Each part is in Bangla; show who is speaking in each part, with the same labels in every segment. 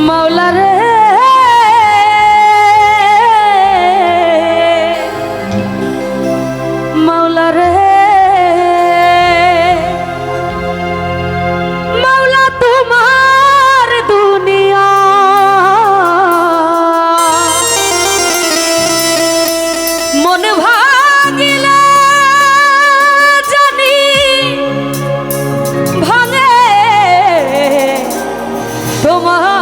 Speaker 1: মাওলা রে মাওলা রে মাওলা তোমার দুনিয়া মন ভাঙিলে জানি ভাঙে তোমার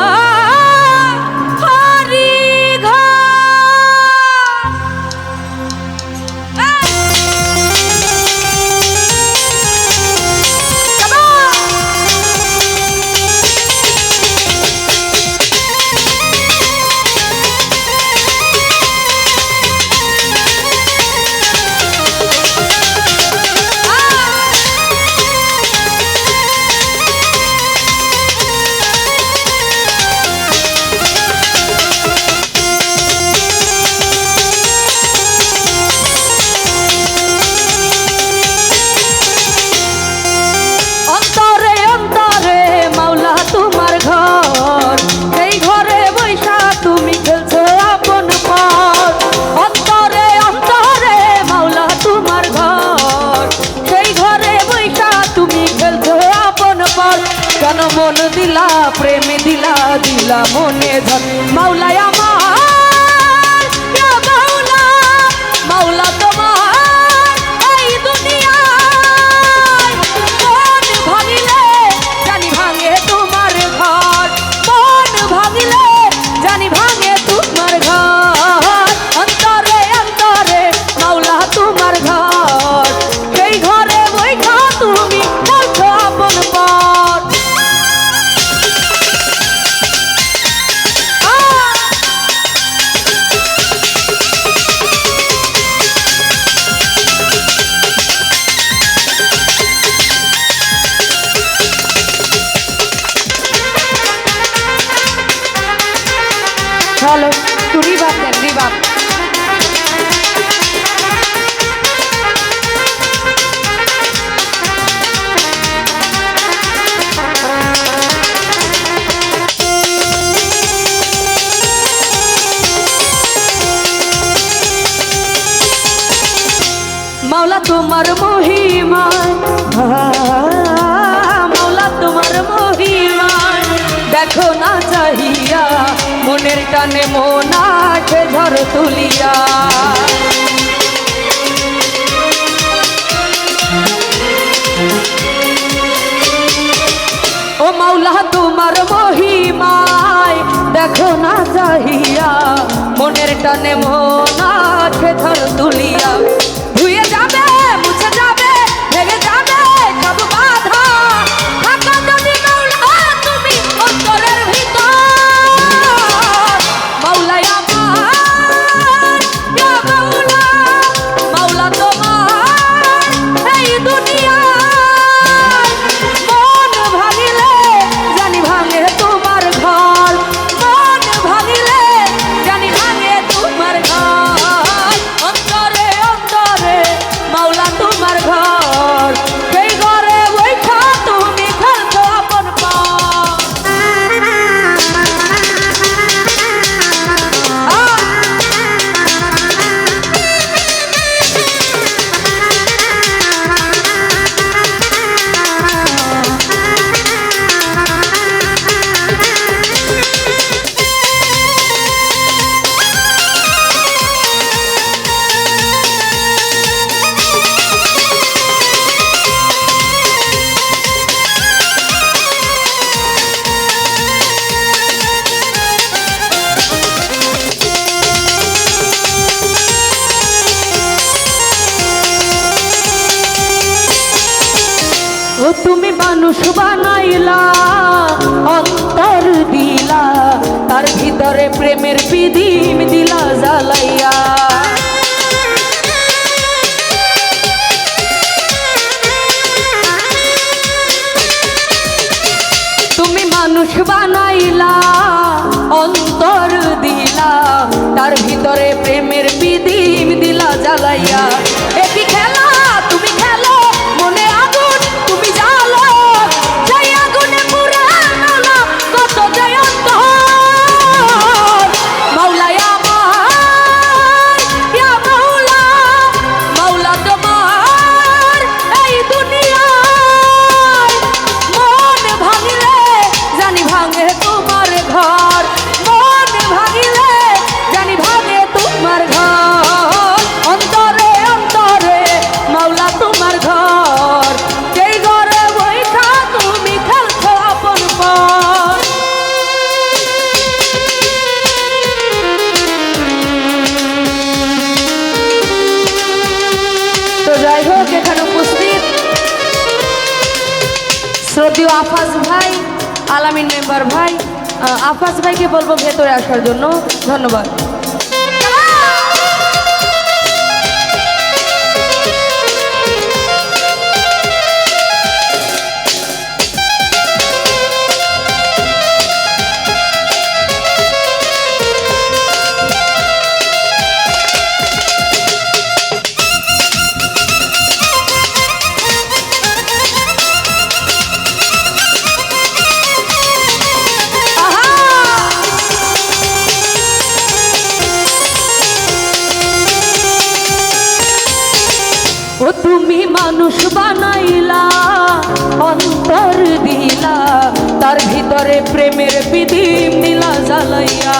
Speaker 1: মন দিলা প্রেম দিলা দিলা মনে ধন মাওলা আমার ইয়া মাওলা মাওলা তোমার এই দুনিয়ায় মন ভাঙিলে জানি ভাঙে তোমার ঘর মন ভাঙিলে জানি ভাঙে তোমার ঘর অন্তরে অন্তরে মাওলা তোমার ঘর সেই ঘরে বৈঠা তুমি বলছো আপন পর চলো একটু রিভাব দেন রিভাব মাওলা তোমার মহিমা মাওলা তোমার মহিমা দেখো না চাহিয়া মনের টানে মন আছে ঝড় তুলিয়া ও মাওলা তোমার মহিমায় দেখো না চাহিয়া মনের টানে মন আছে ঝড় তুলিয়া ধুয়ে যাবে মুছে যাবে ভেঙে যাবে সব বাধা থাকা যদি মাওলা তুমি অন্তরের ভিতর মাওলা আমার ইয়া মাওলা মাওলা তোমার এই দুনিয়ায় মন ভাঙিলে জানি ভাঙে তোমার ঘর মন ভাঙিলে জানি ভাঙে তোমার ঘর অন্তরে অন্তরে মাওলা তোমার ঘর সেই ঘরে বৈঠা তুমি খেলছো আপন ও তুমি মানুষ বানাইলা অন্তর দিলা তার ভিতরে প্রেমের পিদিম দিলা জ্বালাইয়া তুমি মানুষ বানাইলা অন্তর দিলা তার ভিতরে প্রেমের পিদিম দিলা জ্বালাইয়া একই খেলা তুমি খেলো মনে আগুন তুমি জ্বালো সেই আগুনে পুরানো না কত জয়ন্ত ভাই, আলামিন মেম্বার ভাই, আফাজ ভাইকে বলবো ভেতরে আসার জন্য। ধন্যবাদ। ও তুমি মানুষ বানাইলা, অন্তর দিলা, তার ভিতরে প্রেমের বিধিম দিলা জ্বালাইয়া।